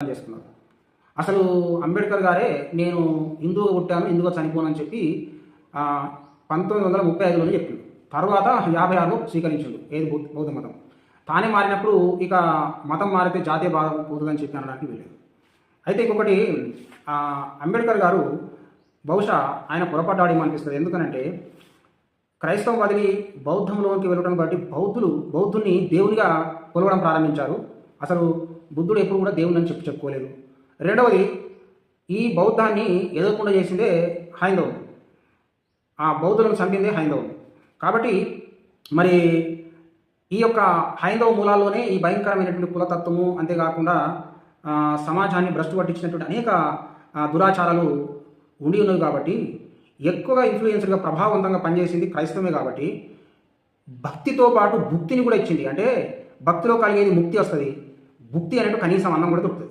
పనిచేస్తున్నారు. అసలు అంబేద్కర్ గారే నేను హిందువుగా పుట్టాను, హిందువుగా చనిపోనని చెప్పి 1935లోనే చెప్పిండు. తర్వాత 56లో స్వీకరించిండు ఏది బౌద్ధ మతం. తానే మారినప్పుడు ఇక మతం మారితే జాతీయ భావం పోతుందని చెప్పి అనడానికి వీలేదు. అయితే ఇంకొకటి అంబేద్కర్ గారు బహుశా ఆయన పొరపాటాడేమో అనిపిస్తుంది. ఎందుకనంటే క్రైస్తవం వదిలి బౌద్ధంలోకి వెళ్ళడం బట్టి బౌద్ధుని దేవునిగా కొలవడం ప్రారంభించారు. అసలు బుద్ధుడు ఎప్పుడు కూడా దేవుని అని చెప్పుకోలేదు. రెండవది, ఈ బౌద్ధాన్ని ఎదుర్కొండ చేసిందే హైందవం, ఆ బౌద్ధులను చంపిందే హైందవం. కాబట్టి మరి ఈ యొక్క హైందవ మూలాల్లోనే ఈ భయంకరమైనటువంటి కులతత్వము, అంతేకాకుండా సమాజాన్ని భ్రష్టు పట్టించినటువంటి అనేక దురాచారాలు ఉండి ఉన్నవి. కాబట్టి ఎక్కువగా ఇన్ఫ్లుయెన్సర్గా ప్రభావవంతంగా పనిచేసింది క్రైస్తవమే. కాబట్టి భక్తితో పాటు భుక్తిని కూడా ఇచ్చింది. అంటే భక్తిలో కలిగేది ముక్తి వస్తుంది, భుక్తి అనేటు కనీసం అన్నం కూడా దొరుకుతుంది.